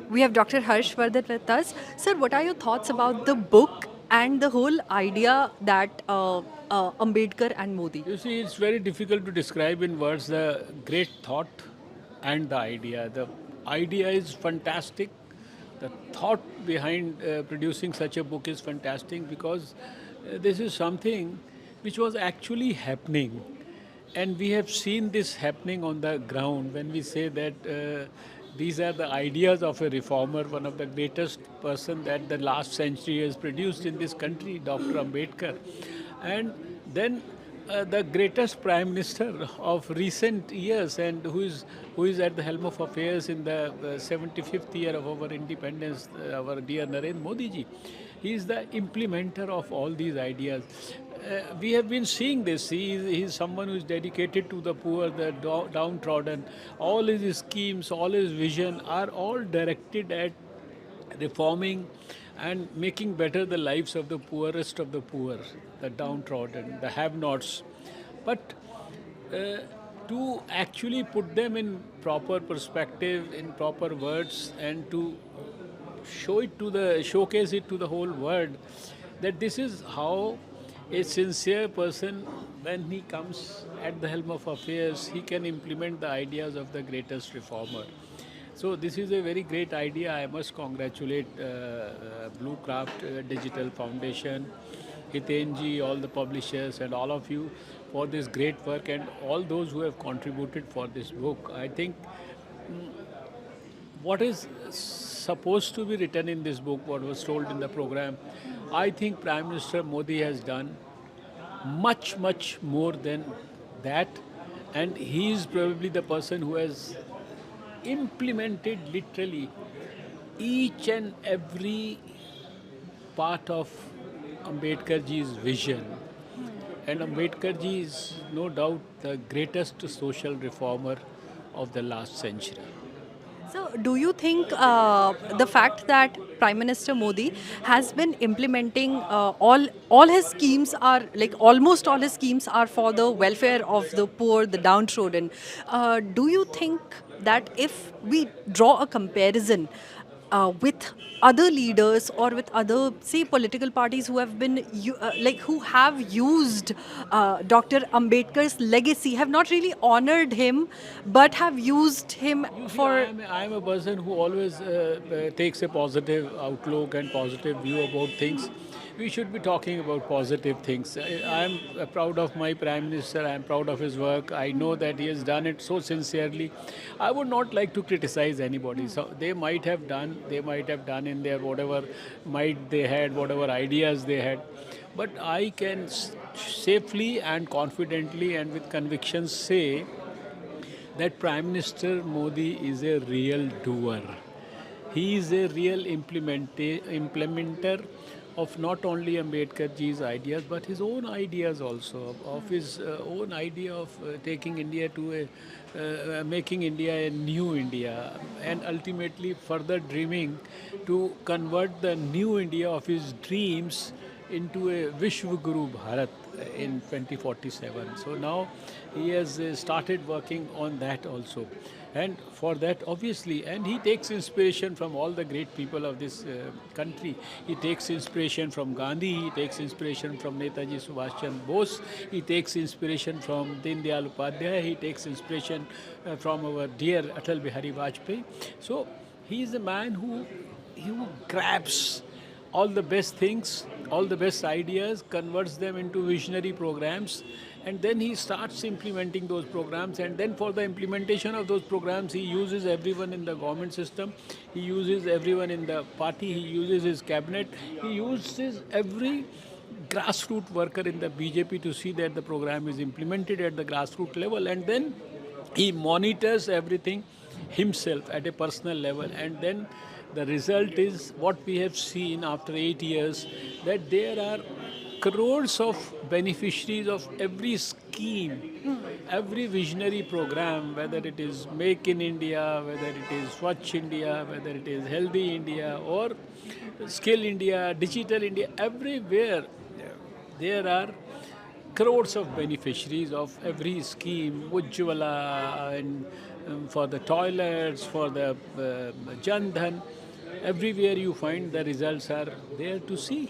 We have Dr. Harshvardhan with us. Sir, what are your thoughts about the book and the whole idea that Ambedkar and Modi? You see, it's very difficult to describe in words the great thought and the idea. The idea is fantastic. The thought behind producing such a book is fantastic because this is something which was actually happening. And we have seen this happening on the ground when we say that these are the ideas of a reformer, one of the greatest person that the last century has produced in this country, Dr. Ambedkar. And then the greatest prime minister of recent years and who is at the helm of affairs in the 75th year of our independence, our dear Narendra Modi ji. He is the implementer of all these ideas. We have been seeing this. He is someone who is dedicated to the poor, the downtrodden. All his schemes, all his vision are all directed at reforming and making better the lives of the poorest of the poor, the downtrodden, the have-nots. But uh, to actually put them in proper perspective, in proper words, and to showcase it to the whole world, that this is how a sincere person, when he comes at the helm of affairs, he can implement the ideas of the greatest reformer. So this is a very great idea. I must congratulate Bluecraft Digital Foundation, Hitenji, all the publishers, and all of you for this great work, and all those who have contributed for this book. I think what is supposed to be written in this book, what was told in the program, I think Prime Minister Modi has done much, much more than that. And he is probably the person who has implemented literally each and every part of Ambedkar ji's vision. And Ambedkar ji is no doubt the greatest social reformer of the last century. So, do you think the fact that Prime Minister Modi has been implementing all his schemes are like almost all his schemes are for the welfare of the poor, the downtrodden? Do you think that if we draw a comparison with other leaders or with other say political parties who have been who have used Dr. Ambedkar's legacy, have not really honored him but have used him You see, for I am a person who always takes a positive outlook and positive view about things. We should be talking about positive things. I am proud of my Prime Minister. I am proud of his work. I know that he has done it so sincerely. I would not like to criticize anybody. So they might have done in their whatever might they had, whatever ideas they had. But I can safely and confidently and with conviction say that Prime Minister Modi is a real doer. He is a real implementer of not only Ambedkar ji's ideas but his own ideas also, of his own idea of taking India to making India a new India, and ultimately further dreaming to convert the new India of his dreams into a Vishwa Guru Bharat in 2047. So now he has started working on that also. And for that, obviously, and he takes inspiration from all the great people of this country. He takes inspiration from Gandhi, he takes inspiration from Netaji Subhash Chandra Bose, he takes inspiration from Deen Dayal Upadhyay, he takes inspiration from our dear Atal Bihari Vajpayee. So he is a man who grabs all the best things, all the best ideas, converts them into visionary programs, and then he starts implementing those programs. And then for the implementation of those programs, he uses everyone in the government system, he uses everyone in the party, he uses his cabinet, he uses every grassroots worker in the BJP to see that the program is implemented at the grassroots level. And then he monitors everything himself at a personal level. And then the result is what we have seen after 8 years, that there are crores of beneficiaries of every scheme, every visionary program, whether it is Make in India, whether it is Swachh India, whether it is Healthy India or Skill India, Digital India, everywhere there are crores of beneficiaries of every scheme, Ujjwala and for the toilets, for the Jan Dhan. Everywhere you find the results are there to see.